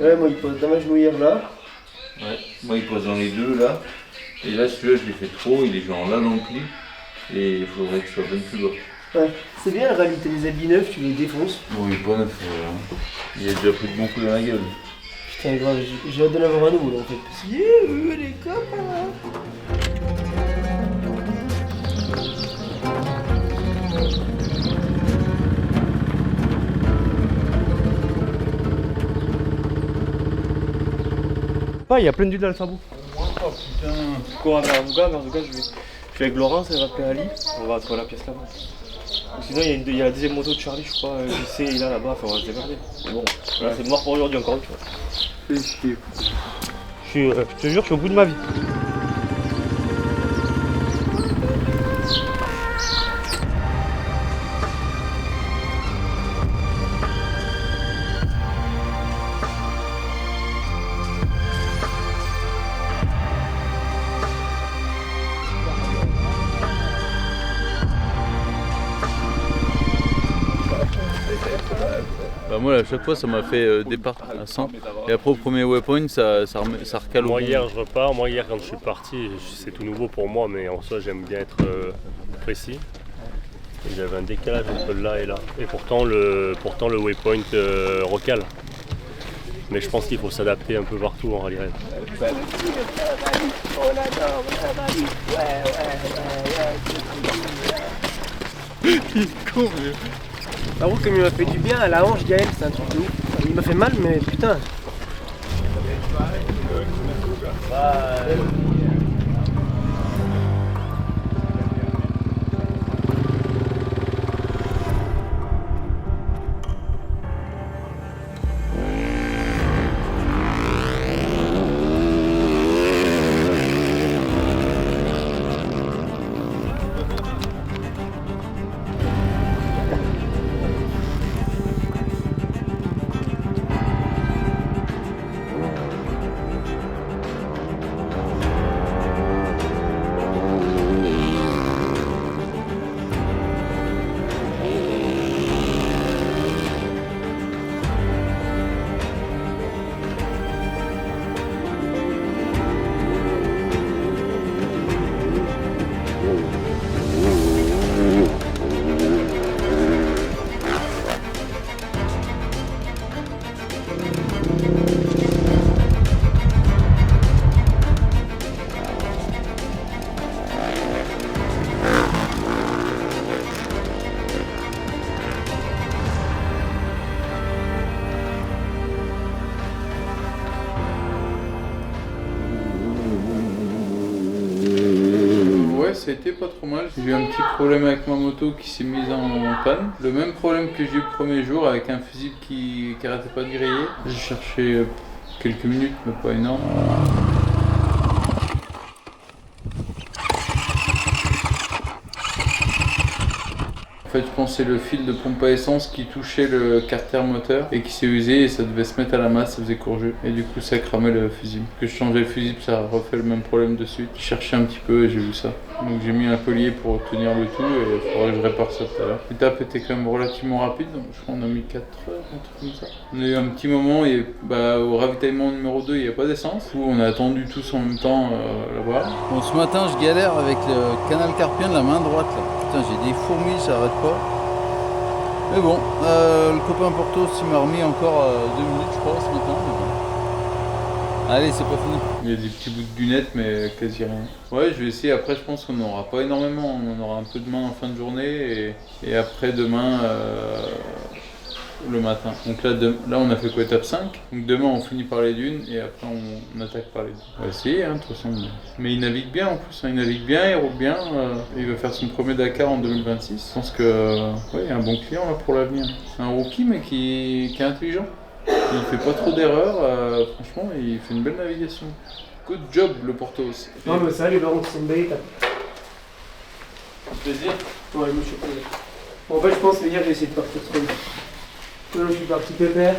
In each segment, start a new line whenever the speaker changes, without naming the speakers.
Ouais, moi il pose dans ma genouillère là.
Ouais, moi il pose dans les deux là. Et là celui-là je l'ai fait trop, il est genre là dans le pli. Et il faudrait que je sois bien plus bas.
Ouais, c'est bien en réalité, les habits neufs, tu les défonces.
Bon, il est pas neuf, il a déjà pris de bons coups dans la gueule.
Putain, grave, j'ai hâte de l'avoir un nouveau là en fait. Parce que, les copains. Ah, il y a plein d'huile dans le sabot.
Oh putain.
Je cours vers Avouga, je suis avec Laurence, elle va appeler Ali. On va trouver la pièce là-bas. Sinon, il y a la deuxième moto de Charlie, je crois, JC, il est là-bas, on va se démerder. Mais bon, là c'est mort pour aujourd'hui encore une fois.
Fais chier.
Je te jure, je suis au bout de ma vie.
Bah moi à chaque fois ça m'a fait départ à 100 et après au premier waypoint ça recale au
Moi
bon.
hier je repars, moi hier quand je suis parti c'est tout nouveau pour moi mais en soi j'aime bien être précis. Et j'avais un décalage entre là et là et pourtant le waypoint recale. Mais je pense qu'il faut s'adapter un peu partout en rallye raid.
Il est con mais...
Par contre, comme il m'a fait du bien à la hanche, Gaël, c'est un truc de ouf. Il m'a fait mal, mais putain.
C'était pas trop mal. J'ai eu un petit problème avec ma moto qui s'est mise en panne. Le même problème que j'ai eu le premier jour avec un fusible qui arrêtait pas de griller. J'ai cherché quelques minutes mais pas énorme. En fait, je pense que c'est le fil de pompe à essence qui touchait le carter moteur et qui s'est usé et ça devait se mettre à la masse, ça faisait courger. Et du coup, ça cramait le fusible. Que je changeais le fusible, ça refait le même problème de suite. J'ai cherché un petit peu et j'ai vu ça. Donc j'ai mis un collier pour obtenir le tout et il faudrait que je répare ça tout à l'heure. L'étape était quand même relativement rapide, donc je crois qu'on a mis 4 heures, un truc comme ça. On a eu un petit moment et au ravitaillement numéro 2, il n'y a pas d'essence. Du coup, on a attendu tous en même temps là-bas. Bon, ce matin, je galère avec le canal carpien de la main droite là. Putain, j'ai des fourmis, ça arrête pas. Mais bon, le copain Portos il m'a remis encore 2 minutes je crois ce matin. Mais bon. Allez, c'est pas fini. Il y a des petits bouts de lunettes mais quasi rien. Ouais, je vais essayer. Après, je pense qu'on n'aura pas énormément. On aura un peu demain en fin de journée et après demain le matin. Donc là, on a fait quoi, étape 5. Donc demain, on finit par les dunes et après, on attaque par les dunes. On va essayer, hein, de toute façon. Mais il navigue bien en plus. Hein. Il navigue bien, il roule bien. Il va faire son premier Dakar en 2026. Je pense que il y a un bon client là, pour l'avenir. C'est un rookie, mais qui est intelligent. Il fait pas trop d'erreurs. Franchement, il fait une belle navigation. Good job, le Portos.
Non, mais ça, les barons, c'est une belle étape.
Plaisir.
Ouais, moi je suis plaisir. Bon, en fait, je pense que hier, j'ai essayé de partir trop vite. Là, je suis parti pépère.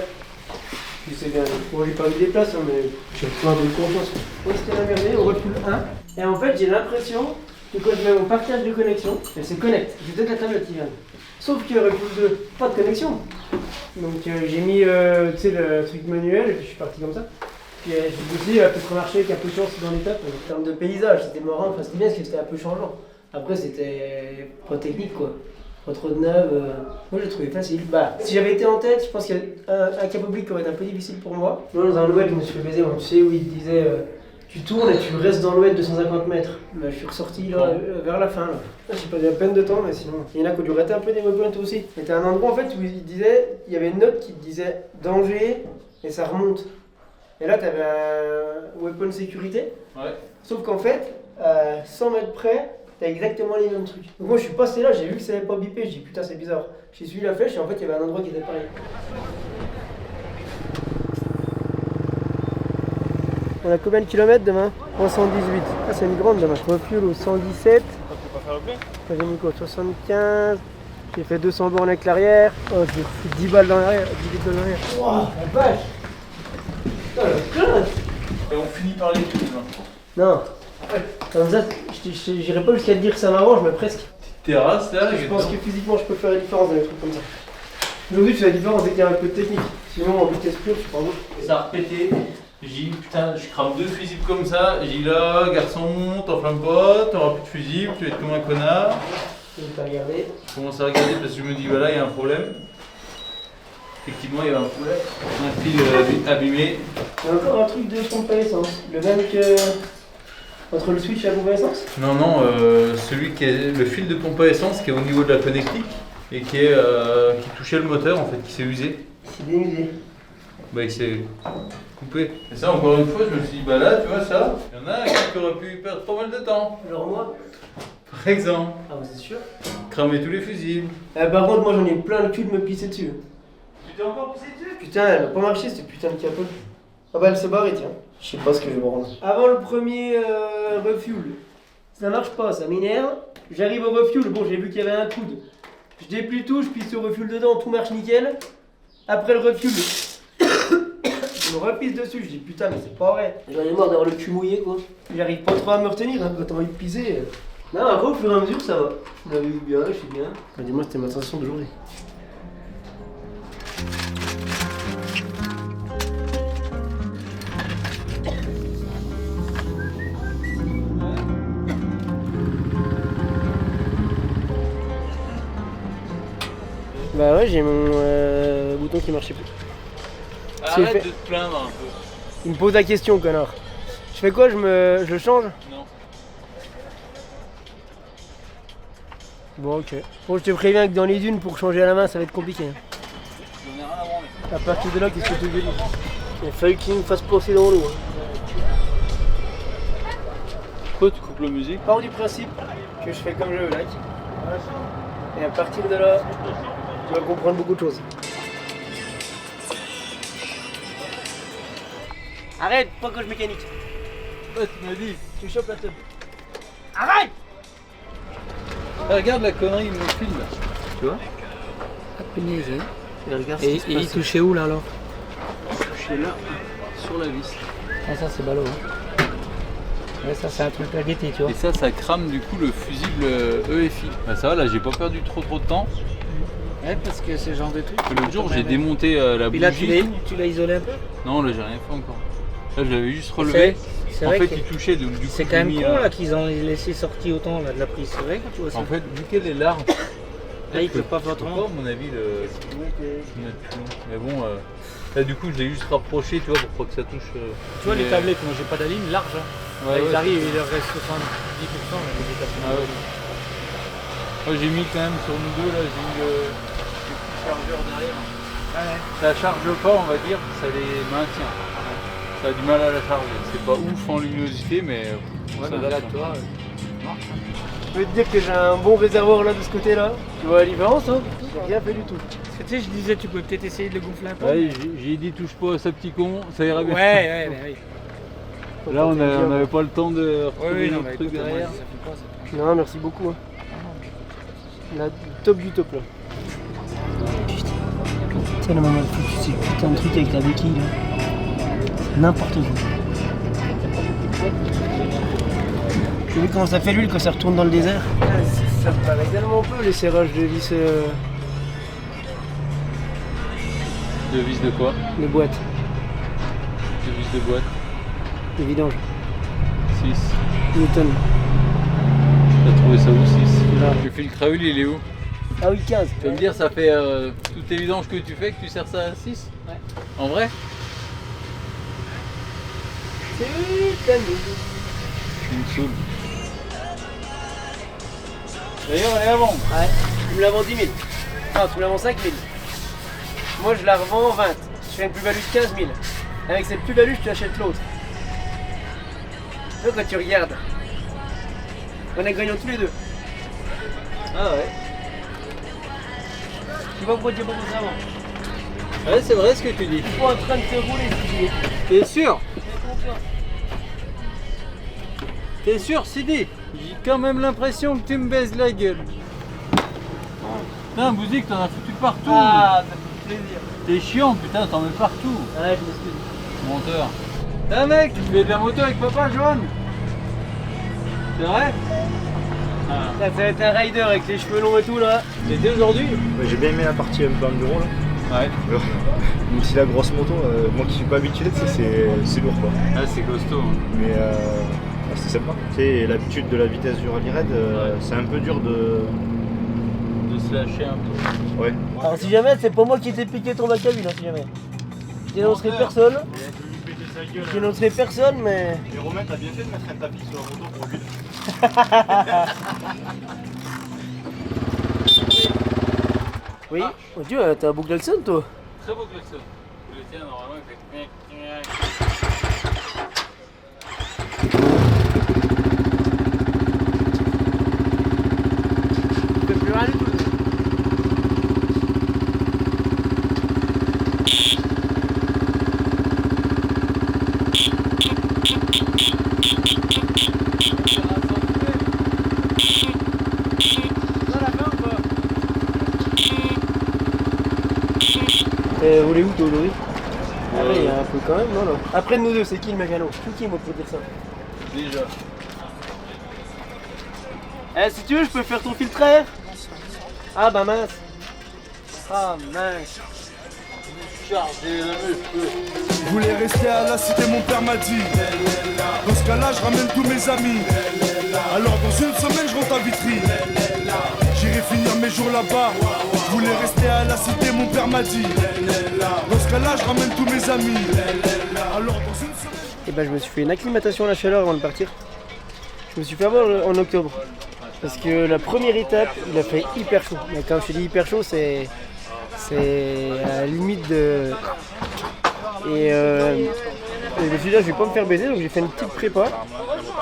Puis c'est bien. Bon, j'ai pas mis des places, hein, mais j'ai pas de confiance. On s'était la merdée, on recule 1. Et en fait, j'ai l'impression
Donc quand je mets mon partage de connexion, elle se connecte. J'ai peut-être la tablette qui vient. Sauf qu'il y aurait plus de pas de connexion. Donc j'ai mis tu sais, le truc manuel et puis je suis parti comme ça. Puis je me suis dit, peut-être marcher avec un peu de chance dans l'étape. En termes de paysage, c'était marrant, enfin c'était bien parce que c'était un peu changeant. Après c'était pas technique quoi. Pas trop de neuf. Moi j'ai trouvé facile. Bah, si j'avais été en tête, je pense qu'il y a un cap oblique qui aurait été un peu difficile pour moi. Moi dans un louet, je me suis fait baiser, tu sais où il disait tu tournes et tu restes dans l'oued de 150 mètres. Bah, je suis ressorti là, vers la fin. Là. J'ai pas eu à peine de temps, mais sinon. Il y en a qui lui arrêté un peu des waypoints aussi. C'était un endroit en fait où il disait, il y avait une note qui disait danger et ça remonte. Et là, tu avais un waypoint sécurité.
Ouais.
Sauf qu'en fait, à 100 mètres près, tu as exactement les mêmes trucs. Donc moi, je suis passé là, j'ai vu que ça n'avait pas bipé. J'ai dit putain, c'est bizarre. J'ai suivi la flèche et en fait, il y avait un endroit qui était pareil. On a combien de kilomètres demain? 318. Ah, c'est une grande demain. Refuel au 117. J'ai mis quoi? 75. J'ai fait 200 bornes avec l'arrière. Oh, j'ai fait 10 balles dans l'arrière. 10 litres dans l'arrière. Wouah, la vache! Putain, la classe!
Et on finit par les trucs, là.
Non. Comme ça, j'irai pas jusqu'à te dire que ça m'arrange, mais presque.
Petite terrasse là,
Je pense que physiquement, je peux faire la différence dans les trucs comme ça. Aujourd'hui, tu fais la différence dès qu'il y a un peu de technique. Sinon, en vitesse pure, je suis pas bon.
Et ça a repété. J'ai dit putain, je crame 2 fusibles comme ça. J'ai dit là, garçon, t'enflamme pas, t'auras plus de fusibles, tu vas être comme un connard.
Je vais pas regarder.
Je commence à regarder parce que je me dis voilà, il y a un problème. Effectivement, il y a un problème. Un fil abîmé.
Il y a encore un truc de pompe à essence. Le même que. Entre le switch et la pompe à essence?
Non, non, celui qui est le fil de pompe à essence qui est au niveau de la connectique et qui touchait le moteur en fait, qui s'est usé.
C'est bien usé.
Bah, il s'est coupé. Et ça, encore une fois, je me suis dit, bah là, tu vois ça, il y en a qui auraient pu perdre pas mal de temps.
Genre moi?
Par exemple,
Ah, bah c'est sûr.
cramer tous les fusibles.
Par contre, moi j'en ai plein le cul de me pisser dessus.
Tu t'es encore pissé dessus?
Putain, elle a pas marché cette putain de capote. Ah bah elle se barre, tiens. Je sais pas ce que je vais prendre. Avant le premier refuel, ça marche pas, ça m'énerve. J'arrive au refuel, bon j'ai vu qu'il y avait un coude. Je déplie tout, je pisse au refuel dedans, tout marche nickel. Après le refuel, je me repisse dessus, je dis putain mais c'est pas vrai. J'en ai marre d'avoir le cul mouillé quoi. J'arrive pas trop à me retenir hein, quand t'as envie de pisser. Non, après au fur et à mesure ça va. Je navigue bien, je suis bien. Bah, dis-moi c'était ma sensation d'aujourd'hui. Bah ouais, j'ai mon bouton qui marchait plus.
Arrête
fait.
de te plaindre un peu.
Il me pose la question, connard. Je fais quoi? Je le change?
Non.
Bon, ok. Bon, je te préviens que dans les dunes, pour changer à la main, ça va être compliqué. Hein.
J'en ai rien à branler.
À partir de là, qu'est-ce que tu veux dire? Il a fallu qu'il me fasse passer dans l'eau. Hein.
Pourquoi tu coupes la musique?
Part du principe que je fais comme je veux, like. Et à partir de là, tu vas comprendre beaucoup de choses. Arrête, pas coach mécanique.
Ouais, tu m'as dit.
Tu chopes la teub. Arrête!
Ah, regarde la connerie, il me filme là. Tu vois?
Ah, punaise, hein. Et regarde
Et il touchait où là alors?
Touché là, sur la vis.
Ah ça c'est ballot hein. Ouais ça c'est un truc à guetter tu vois.
Et ça crame du coup le fusible EFI. Bah ça va, là j'ai pas perdu trop de temps.
Ouais parce que ce genre de truc.
L'autre jour j'ai démonté la
Et là
bougie.
tu l'as isolé un peu?
Non, là j'ai rien fait encore. Là je l'avais juste relevé.
C'est
En
vrai
fait
que
il touchait donc du coup.
c'est quand
j'ai
même
mis,
con là qu'ils ont laissé sortir autant là, de la prise. C'est vrai quand tu vois ça.
En fait, vu qu'elle est large,
Là il peut pas faire
je
autrement.
à mon avis le mettre plus long. Mais bon, là du coup je l'ai juste rapproché, tu vois, pour pas que ça touche.
Tu vois les tablettes, moi j'ai pas d'aline large. Hein.
Ouais,
Là,
ouais,
ils arrivent, il leur reste 70% mais les états
Ah ouais. Moi j'ai mis quand même sur nous deux là, j'ai mis le petit chargeur derrière. Ça charge pas, on va dire, ça les maintient. Ça a du mal à la charger. C'est pas ouf en luminosité, mais ça date.
toi.
Je peux te dire que j'ai un bon réservoir là de ce côté-là. Tu vois la différence, hein? J'ai rien fait du tout.
Parce que tu sais je disais tu peux peut-être essayer de le gonfler un peu.
Ouais, j'ai dit touche pas à ce petit con, ça ira bien.
Ouais, oui.
Là on n'avait pas le temps de retrouver
Oui, non,
notre
mais
truc
écoute,
derrière.
ça fait pas, ça fait
Non, merci beaucoup. Hein. La top du top là. Putain. C'est le moment de foutu, c'est putain de truc avec la béquille là. C'est n'importe quoi. J'ai vu comment ça fait l'huile quand ça retourne dans le désert. Ça me paraît tellement peu les serrages de vis,
De vis de quoi?
les boîtes,
De vis de boîte.
les vidanges.
6.
Newton.
T'as trouvé ça où 6?
Là.
Le filtre à huile, il est où?
Ah oui, 15.
Tu vas me dire, ça fait toutes les vidanges que tu fais que tu sers ça à 6?
Ouais.
En vrai?
C'est tellement.
Tu me saoules. D'ailleurs, elle est à vendre.
Ouais, tu me la vends 10 000. Non, tu me la vends 5 000. Moi, je la revends 20. Je fais une plus-value de 15 000. Avec cette plus-value, je t'achète l'autre. Donc, quand tu regardes, on est gagnants tous les deux.
Ah ouais.
Tu vois pourquoi tu n'es pas pensé avant.
Ouais, c'est vrai ce que tu dis.
Tu es en train de te rouler si tu veux.
T'es sûr? T'es sûr, Sidi? J'ai quand même l'impression que tu me baises la gueule. Putain, Bouzik, t'en as foutu partout.
Ah, ça fait plaisir.
T'es chiant, putain, t'en mets partout.
Ouais, je m'excuse.
Menteur. T'es un mec, tu fais de la moto avec papa, Johan? C'est vrai?
Ça va être un rider avec les cheveux longs et tout là.
T'étais aujourd'hui?
Ouais, j'ai bien aimé la partie un peu enduro là.
Ouais.
Même si la grosse moto, moi qui suis pas habitué, tu sais, c'est lourd quoi.
Ah, c'est costaud. Hein.
Mais c'est sympa. Tu sais, l'habitude de la vitesse du rallye raid, c'est un peu dur de.
De se lâcher un peu.
Ouais.
Alors si jamais c'est pas moi qui t'ai piqué ton bac à huile, hein, si jamais. Je dénoncerai personne. Je dénoncerai personne, mais.
Et Romain, t'as bien fait de mettre un tapis sur la moto pour lui.
Oui. Oh Dieu, t'as un beau klaxon toi.
Très beau klaxon. Le tien, normalement, il fait.
Tu peux plus rien du tout. Vous voulez où toi aujourd'hui? Ah ouais, il y a un peu quand même, non là. Après de nous deux, c'est qui le mécano? C'est qui moi pour dire ça?
Déjà.
Eh, si tu veux, je peux faire ton filtre à air. Ah bah mince. Ah mince.
Chargé le muscle.
Je voulais rester à la cité, mon père m'a dit. Dans ce cas-là, je ramène tous mes amis. Alors dans une semaine, je rentre à Vitry. J'irai finir mes jours là-bas. Je voulais rester à la cité, mon père m'a dit. Dans ce cas-là, je ramène tous mes amis. Alors dans une semaine.
Et ben je me suis fait une acclimatation à la chaleur avant de partir. Je me suis fait avoir en octobre. Parce que la première étape, il a fait hyper chaud. Mais quand je te dis hyper chaud, c'est à la limite de. Et je me suis dit, je vais pas me faire baiser, donc j'ai fait une petite prépa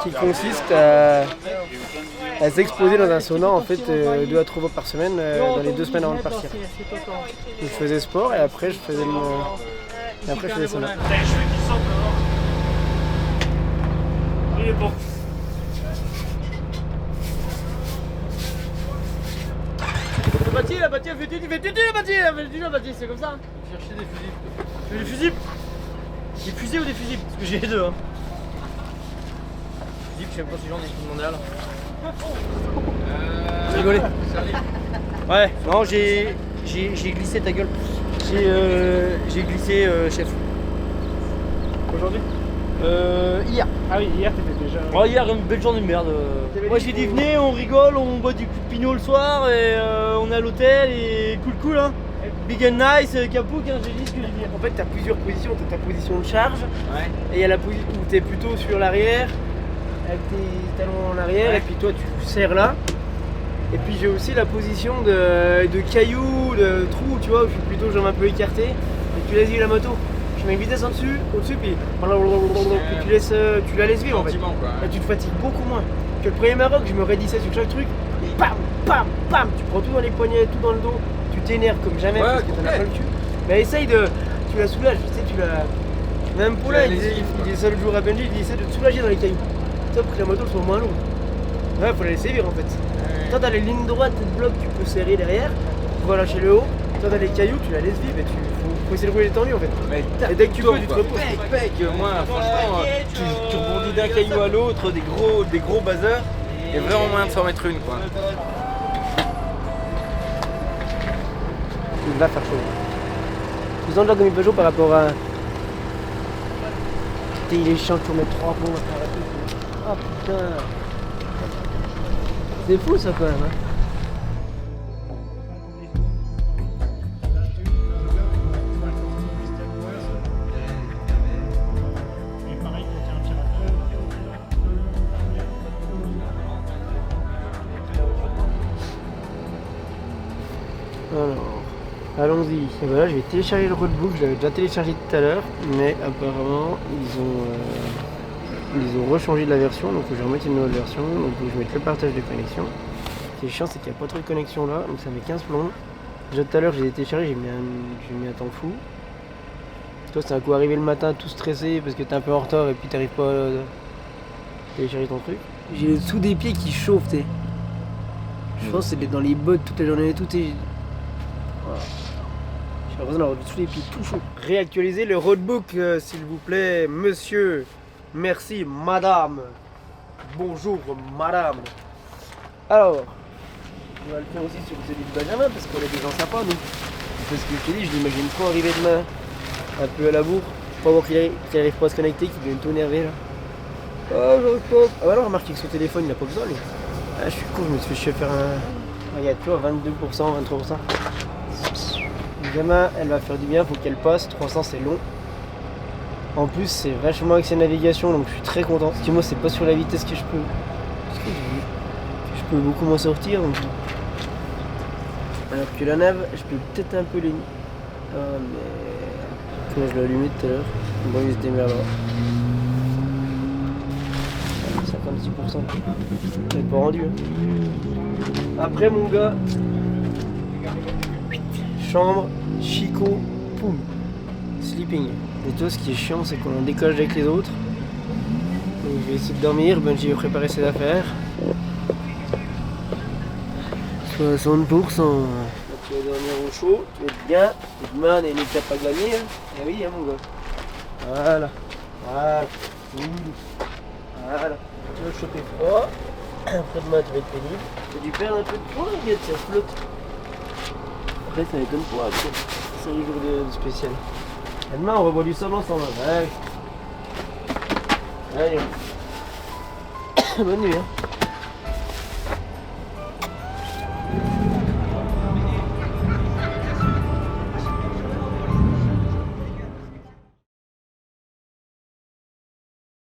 qui consiste à s'exposer dans un sauna en fait 2 à 3 fois par semaine dans les 2 semaines avant de partir. Donc, je faisais sport et après je faisais je faisais sauna.
Il est bon.
La bâtie, elle fait tutu, la bâtie, c'est comme ça.
Chercher des fusils.
Tu veux des fusibles? Des fusils ou des fusibles? Parce que j'ai les deux. Hein. Fusibles, je sais pas si j'en ai tout demandé là. Rigolez. Ouais, non, j'ai glissé ta gueule. J'ai glissé chef.
Aujourd'hui?
Hier.
Ah oui, hier t'étais déjà.
Oh, hier, une belle journée de merde. Moi j'ai dit venez, on rigole, on boit du coup de pinot le soir et on est à l'hôtel et cool hein. Big and nice, Capouk, hein, j'ai dit ce que j'ai dit. En fait t'as plusieurs positions, t'as ta position de charge et il y a la position où t'es plutôt sur l'arrière avec tes talons en arrière et puis toi tu serres là. Et puis j'ai aussi la position de caillou, de trou, tu vois, où je suis plutôt jambes un peu écartées et tu laisses vivre la moto. Je mets une vitesse au-dessus, puis tu la laisses vivre en fait. Et tu te fatigues beaucoup moins. Que le premier Maroc, je me raidissais sur chaque truc, et bam, bam, bam, tu prends tout dans les poignets, tout dans le dos, tu t'énerves comme jamais parce que t'en as pas le cul. Mais essaye de. Tu la soulages, tu sais, tu la. Même Paula, il est seul jour à Benji, il essaie de te soulager dans les cailloux. Ça pour que la moto soit moins lourde. Ouais, faut la laisser vivre en fait. Quand t'as les lignes droites de bloc, tu peux serrer derrière, tu vas lâcher le haut. Quand t'as les cailloux, tu la laisses vivre et Faut essayer de rouler détendu en fait.
Mais
Et dès que tu peux, tu te
quoi.
reposes.
Pec, moi, franchement, tu rebondis d'un caillou à l'autre, des gros buzzers. Il y a vraiment moyen de s'en mettre une, quoi.
Il va faire chaud. Vous en comme il Peugeot par rapport à. Putain, il est chiant de toujours mettre 3 plombs à faire la piste. Oh putain. C'est fou ça quand même. Hein. Alors, allons-y. Et voilà, je vais télécharger le roadbook. Je l'avais déjà téléchargé tout à l'heure, mais apparemment ils ont rechangé de la version, donc je vais remettre une nouvelle version. Donc je vais mettre le partage de connexion. Ce qui est chiant, c'est qu'il n'y a pas trop de connexion là, donc ça met 15 plombs. Déjà tout à l'heure, j'ai téléchargé, j'ai mis un temps fou. Toi, c'est un coup arrivé le matin tout stressé parce que t'es un peu en retard et puis t'arrives pas à télécharger ton truc. J'ai le dessous des pieds qui chauffe, t'sais. Je pense que c'est dans les bottes toute la journée, tout est. Voilà. J'ai l'impression d'avoir dessous les pieds tout chaud. Réactualiser le roadbook, s'il vous plaît, monsieur. Merci, madame. Bonjour, madame. Alors, on va le faire aussi sur celui de Benjamin parce qu'on est des gens sympas, nous. Parce que je te dis, je l'imagine trop arriver demain, un peu à la bourre, pour voir qu'il arrive pas à se connecter, qu'il devient tout énervé là. Oh, j'arrive pas. Ah, alors, remarque que son téléphone, il a pas besoin, lui. Ah, je suis con, je me suis fait faire un. Regarde, tu vois, 22%, 23%. Gamin, elle va faire du bien, faut qu'elle passe. 300, c'est long. En plus, c'est vachement axé navigation, donc je suis très content. Parce que moi, c'est pas sur la vitesse que je peux. Parce que je peux beaucoup m'en sortir. Donc. Alors que la nave, je peux peut-être un peu les. Ah, mais. Comment je l'ai allumé tout à l'heure. Bon, il se démerde là. 56%. C'est pas rendu. Hein. Après, mon gars. Chambre, Chico, poum. Sleeping. Et toi, ce qui est chiant, c'est qu'on décolle avec les autres. Donc, je vais essayer de dormir. Benji va préparer ses affaires. 60%. Tu vas dormir au chaud, tu vas être bien. Et demain, on n'est pas gagné. Hein. Eh oui, hein, mon gars. Voilà. Voilà. Voilà. Tu vas choper froid. Après demain, tu vas être pénible. Tu as dû perdre un peu de poids, regarde, ça flotte. Après, ça m'étonne pas. C'est un jour de spécial. Et demain, on revoit du sable ensemble. Allez. Allez. Bonne nuit. Hein.